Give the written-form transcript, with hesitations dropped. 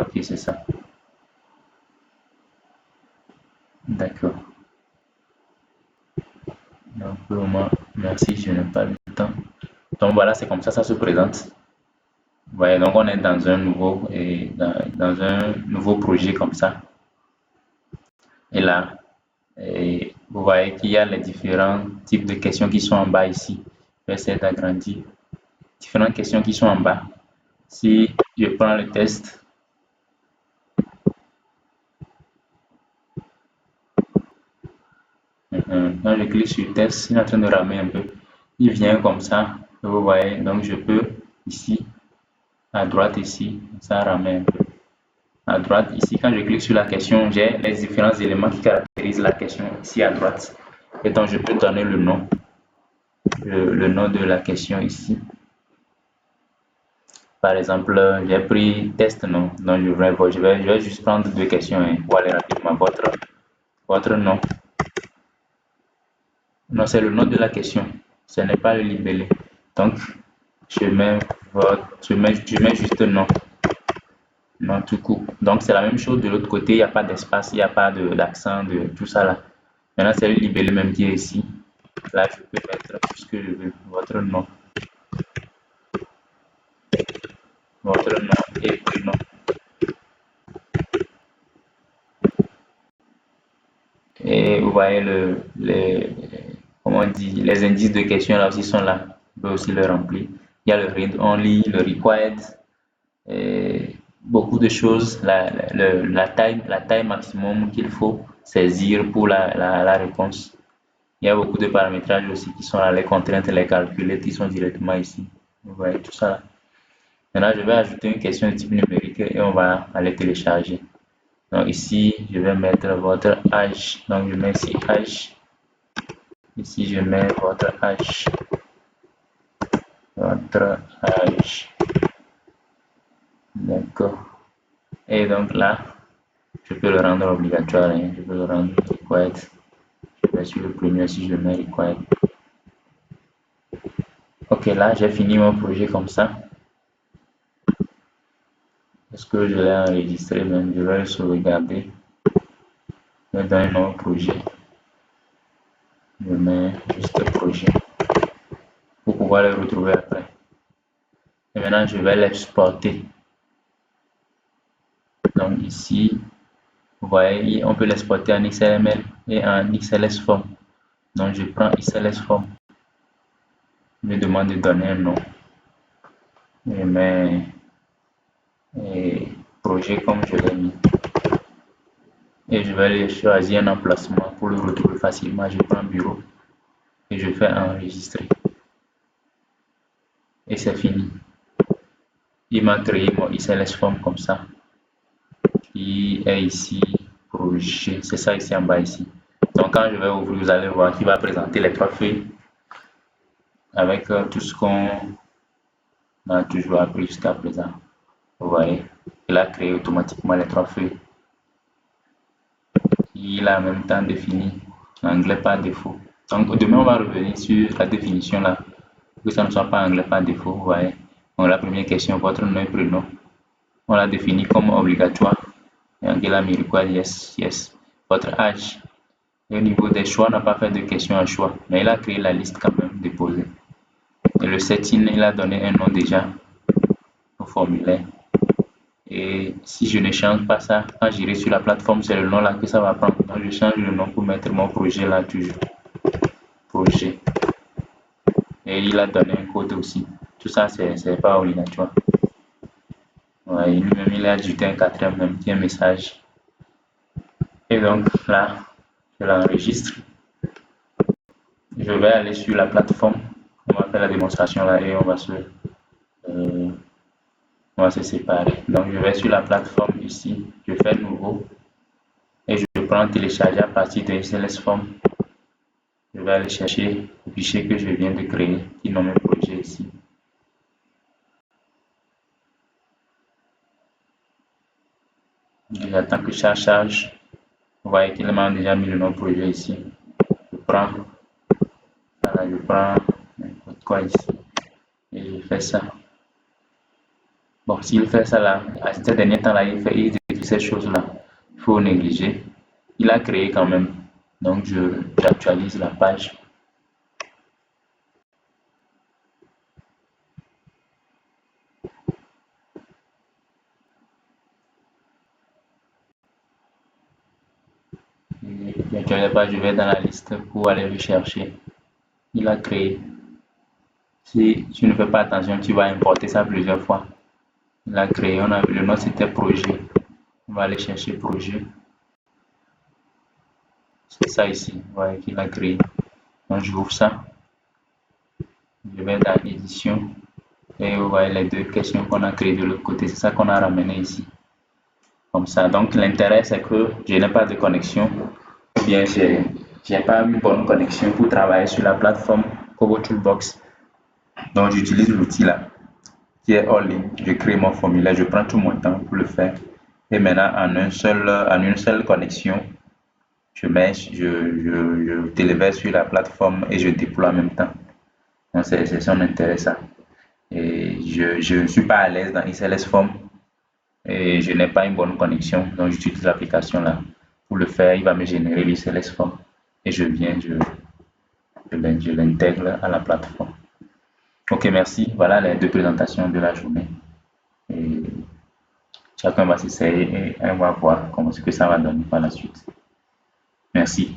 Ok, c'est ça. D'accord. Donc, pour le moment, merci, je n'ai pas le temps. Donc voilà, c'est comme ça se présente. Ouais, donc on est dans un nouveau, dans un nouveau projet comme ça. Et là, vous voyez qu'il y a les différents types de questions qui sont en bas ici. Je vais essayer d'agrandir. Différentes questions qui sont en bas. Si je prends le test, quand je clique sur test, il est en train de ramer un peu. Il vient comme ça, vous voyez. Donc je peux ici, à droite ici, ça rame un peu. À droite ici, quand je clique sur la question, j'ai les différents éléments qui caractérisent la question ici à droite. Et donc je peux donner le nom, le nom de la question ici. Par exemple, j'ai pris test nom, donc je vais juste prendre deux questions pour aller rapidement. Votre nom. Non, c'est le nom de la question. Ce n'est pas le libellé. Donc, je mets je mets juste nom. Non, tout court. Donc, c'est la même chose de l'autre côté. Il n'y a pas d'espace, il n'y a pas d'accent, de tout ça là. Maintenant, c'est le libellé même qui est ici. Là, je peux mettre tout ce que je veux. Votre nom. Votre nom et prénom. Et vous voyez comment on dit, les indices de questions là aussi sont là. On peut aussi le remplir. Il y a le read only, le required, et beaucoup de choses. La taille maximum qu'il faut saisir pour la réponse. Il y a beaucoup de paramétrages aussi qui sont là, les contraintes, les calculs qui sont directement ici. Vous voyez tout ça là. Maintenant, je vais ajouter une question de type numérique et on va aller télécharger. Donc ici, je vais mettre votre âge. Donc je mets ici âge. Ici, je mets votre âge. Votre âge. D'accord. Et donc là, je peux le rendre obligatoire. Je peux le rendre required. Je vais sur le premier si je mets required. Ok, là, j'ai fini mon projet comme ça. Est-ce que je l'ai enregistré même? Je vais le sauvegarder. Je vais dans un autre projet. Je mets juste projet pour pouvoir le retrouver après. Et maintenant, je vais l'exporter. Donc ici, vous voyez, on peut l'exporter en XML et en XLS form. Donc je prends XLS form. Je me demande de donner un nom. Je mets projet comme je l'ai mis. Et je vais aller choisir un emplacement pour le retrouver facilement. Je prends bureau et je fais enregistrer. Et c'est fini. Il m'a créé mon XLS form comme ça. Qui est ici, projet. C'est ça ici en bas ici. Donc quand je vais ouvrir, vous allez voir qu'il va présenter les trois feuilles avec tout ce qu'on a toujours appris jusqu'à présent. Vous voyez, il a créé automatiquement les trois feuilles. Il a en même temps défini l'anglais par défaut. Donc demain, on va revenir sur la définition là, pour que ça ne soit pas anglais par défaut. Vous voyez, donc la première question, votre nom et prénom, on l'a défini comme obligatoire. Et il a mis required, yes, yes. Votre âge. Et au niveau des choix, on n'a pas fait de question à choix, mais il a créé la liste quand même déposée. Et le setting, il a donné un nom déjà au formulaire. Et si je ne change pas ça, quand j'irai sur la plateforme, c'est le nom là que ça va prendre. Donc je change le nom pour mettre mon projet là toujours. Projet. Et il a donné un code aussi. Tout ça, c'est pas obligatoire. Ouais, lui-même, il a ajouté un quatrième même qui est un message. Et donc là, je l'enregistre. Je vais aller sur la plateforme. On va faire la démonstration là et on va se séparer. Donc je vais sur la plateforme ici. Je fais nouveau. Et je prends télécharger à partir de SLS Form. Je vais aller chercher le fichier que je viens de créer, qui nomme projet ici. J'attends que ça charge. Vous voyez qu'il m'a déjà mis le nom projet ici. Je prends, voilà, je prends n'importe quoi ici et je fais ça. Bon, s'il fait ça là, à ce dernier temps-là, il écrit ces choses-là. Il faut négliger. Il a créé quand même. Donc, j'actualise la page. J'actualise la page, je vais dans la liste pour aller le chercher. Il a créé. Si tu ne fais pas attention, tu vas importer ça plusieurs fois. Il a créé, le nom c'était projet. On va aller chercher projet. C'est ça ici, ouais, qu'il a créé. Donc j'ouvre ça. Je vais dans édition. Et vous voyez les deux questions qu'on a créées de l'autre côté. C'est ça qu'on a ramené ici. Comme ça. Donc l'intérêt c'est que je n'ai pas de connexion. Ou bien je n'ai pas une bonne connexion pour travailler sur la plateforme Kobo Toolbox. Donc j'utilise l'outil là qui est hors ligne. Je crée mon formulaire, je prends tout mon temps pour le faire. Et maintenant, en une seule connexion, je téléverse sur la plateforme et je déploie en même temps. Donc, c'est son intérêt, ça. Et je ne suis pas à l'aise dans XLS Form et je n'ai pas une bonne connexion. Donc, j'utilise l'application là. Pour le faire, il va me générer l'XLS Form et je l'intègre à la plateforme. Ok, merci. Voilà les deux présentations de la journée. Et chacun va s'essayer et on va voir comment ce que ça va donner par la suite. Merci.